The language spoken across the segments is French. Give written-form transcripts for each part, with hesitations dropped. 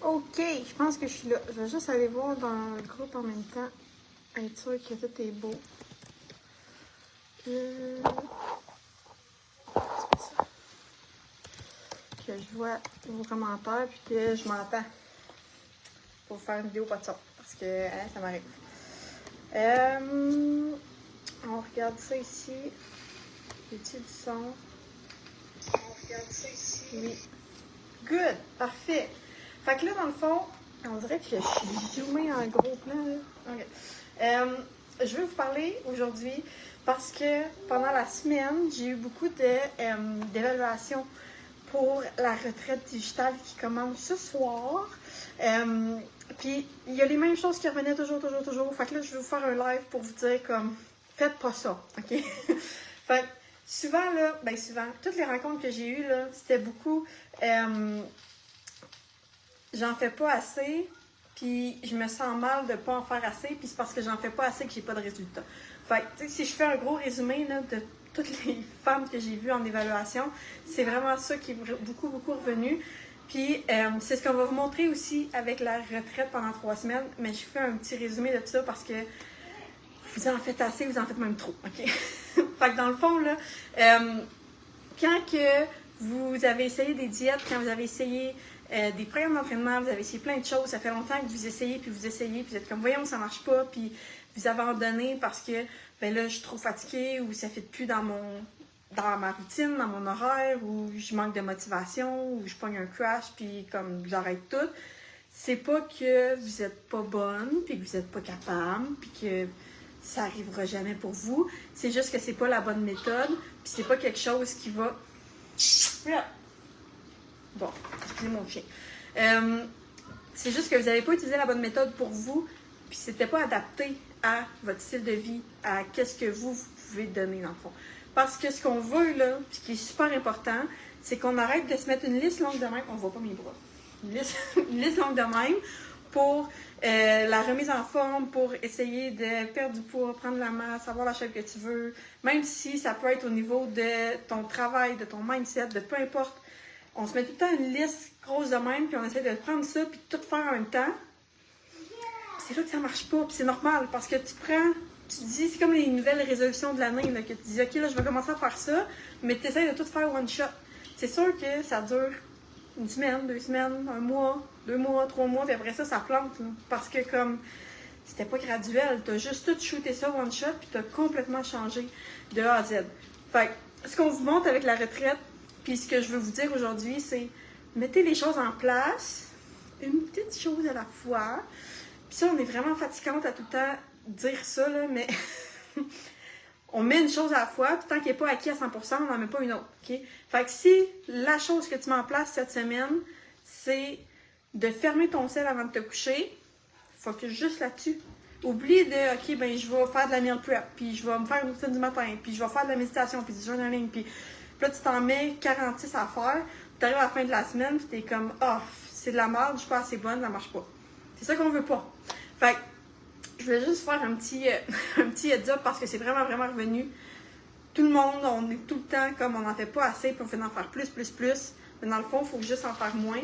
Ok, je pense que je suis là. Je vais juste aller voir dans le groupe en même temps. Être sûr que tout est beau. C'est ça. Que je vois vos commentaires puis que je m'entends. Pour faire une vidéo pas de son. Parce que ça m'arrive. On regarde ça ici. Petit du son. On regarde ça ici. Oui. Good! Parfait! Fait que là, dans le fond, on dirait que je suis zoomée en gros plan. Là. OK. Je vais vous parler aujourd'hui parce que pendant la semaine, j'ai eu beaucoup d'évaluations pour la retraite digitale qui commence ce soir. Puis, il y a les mêmes choses qui revenaient toujours. Fait que là, je vais vous faire un live pour vous dire comme, faites pas ça, OK? Fait que, souvent, là, toutes les rencontres que j'ai eues, là, c'était beaucoup, j'en fais pas assez, puis je me sens mal de pas en faire assez, puis c'est parce que j'en fais pas assez que j'ai pas de résultats. Fait que, tu sais, si je fais un gros résumé, là, de toutes les femmes que j'ai vues en évaluation, c'est vraiment ça qui est beaucoup revenu. Puis, c'est ce qu'on va vous montrer aussi avec la retraite pendant 3 semaines, mais je fais un petit résumé de tout ça parce que vous en faites assez, vous en faites même trop, OK? Fait que dans le fond, là, quand que vous avez essayé des diètes, quand vous avez essayé des programmes d'entraînement, vous avez essayé plein de choses, ça fait longtemps que vous essayez, puis vous êtes comme, voyons, ça marche pas, puis vous abandonnez parce que, ben là, je suis trop fatiguée, ou ça ne fit plus dans ma routine, dans mon horaire, ou je manque de motivation, ou je pogne un crash, puis comme j'arrête tout. C'est pas que vous êtes pas bonne, puis que vous êtes pas capable, puis que ça arrivera jamais pour vous. C'est juste que c'est pas la bonne méthode, puis c'est pas quelque chose qui va... Bon, excusez mon chien. C'est juste que vous n'avez pas utilisé la bonne méthode pour vous, puis c'était pas adapté à votre style de vie, à qu'est-ce que vous pouvez donner dans le fond. Parce que ce qu'on veut, là, ce qui est super important, c'est qu'on arrête de se mettre une liste longue de même, on voit pas mes bras, une liste longue de même pour la remise en forme, pour essayer de perdre du poids, prendre la masse, avoir la shape que tu veux, même si ça peut être au niveau de ton travail, de ton mindset, de peu importe. On se met tout le temps une liste grosse de même, puis on essaie de prendre ça, puis de tout faire en même temps. C'est là que ça marche pas, puis c'est normal, parce que tu te dis, c'est comme les nouvelles résolutions de l'année, là, que tu dis, OK, là, je vais commencer à faire ça, mais tu essaies de tout faire one shot. C'est sûr que ça dure 1 semaine, 2 semaines, 1 mois, 2 mois, 3 mois, puis après ça, ça plante, là, parce que comme c'était pas graduel, t'as juste tout shooté ça one shot, puis t'as complètement changé de A à Z. Fait que, ce qu'on vous montre avec la retraite, puis ce que je veux vous dire aujourd'hui, c'est mettez les choses en place, une petite chose à la fois. Puis ça, on est vraiment fatigante à tout le temps dire ça, là, mais on met une chose à la fois, puis tant qu'il n'est pas acquis à 100%, on n'en met pas une autre. Okay? Fait que si la chose que tu mets en place cette semaine, c'est de fermer ton sel avant de te coucher, focus juste là-dessus. Oublie de, OK, ben je vais faire de la meal prep, puis je vais me faire une routine du matin, puis je vais faire de la méditation, puis du journaling, puis là, tu t'en mets 46 à faire, tu arrives à la fin de la semaine, puis t'es comme, c'est de la merde, je suis pas assez bonne, ça marche pas. C'est ça qu'on veut pas. Fait que, je voulais juste faire un petit heads up parce que c'est vraiment revenu. Tout le monde, on est tout le temps comme on n'en fait pas assez, puis on fait d'en faire plus. Mais dans le fond, il faut juste en faire moins,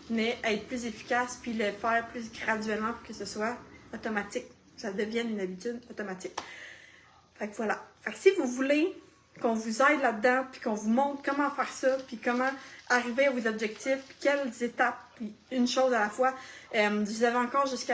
mais être plus efficace, puis le faire plus graduellement pour que ce soit automatique. Ça devienne une habitude automatique. Fait que voilà. Fait que si vous voulez qu'on vous aide là-dedans, puis qu'on vous montre comment faire ça, puis comment arriver à vos objectifs, puis quelles étapes, puis une chose à la fois, vous avez encore juste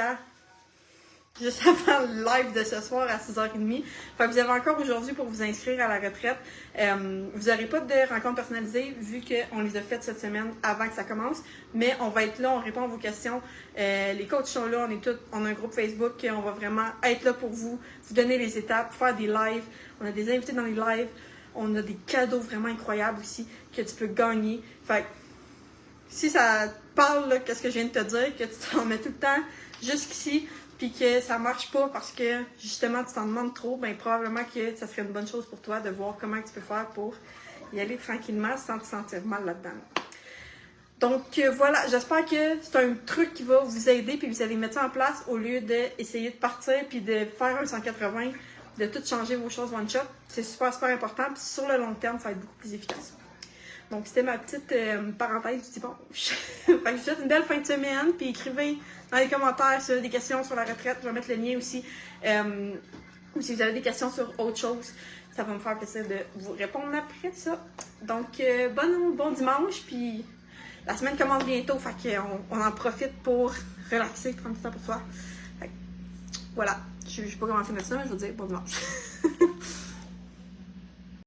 avant le live de ce soir à 6h30. Fait que vous avez encore aujourd'hui pour vous inscrire à la retraite. Vous n'aurez pas de rencontres personnalisées vu qu'on les a faites cette semaine avant que ça commence. Mais on va être là, on répond à vos questions. Les coachs sont là, on a un groupe Facebook, on va vraiment être là pour vous donner les étapes, faire des lives. On a des invités dans les lives. On a des cadeaux vraiment incroyables aussi que tu peux gagner. Fait que si ça te parle, qu'est-ce que je viens de te dire, que tu t'en mets tout le temps jusqu'ici, puis que ça marche pas parce que justement tu t'en demandes trop, ben probablement que ça serait une bonne chose pour toi de voir comment tu peux faire pour y aller tranquillement sans te sentir mal là-dedans. Donc voilà, j'espère que c'est un truc qui va vous aider puis vous allez mettre ça en place au lieu d'essayer de partir puis de faire un 180, de tout changer vos choses one shot. C'est super important puis sur le long terme, ça va être beaucoup plus efficace. Donc, c'était ma petite parenthèse du dimanche. Fait que je vous souhaite une belle fin de semaine. Puis écrivez dans les commentaires si vous avez des questions sur la retraite. Je vais mettre le lien aussi. Ou si vous avez des questions sur autre chose, ça va me faire plaisir de vous répondre après ça. Donc, bon dimanche. Puis la semaine commence bientôt. Fait qu'on en profite pour relaxer, prendre du temps pour soi. Fait que, voilà. Je sais pas comment finir ça, mais je veux dire bon dimanche.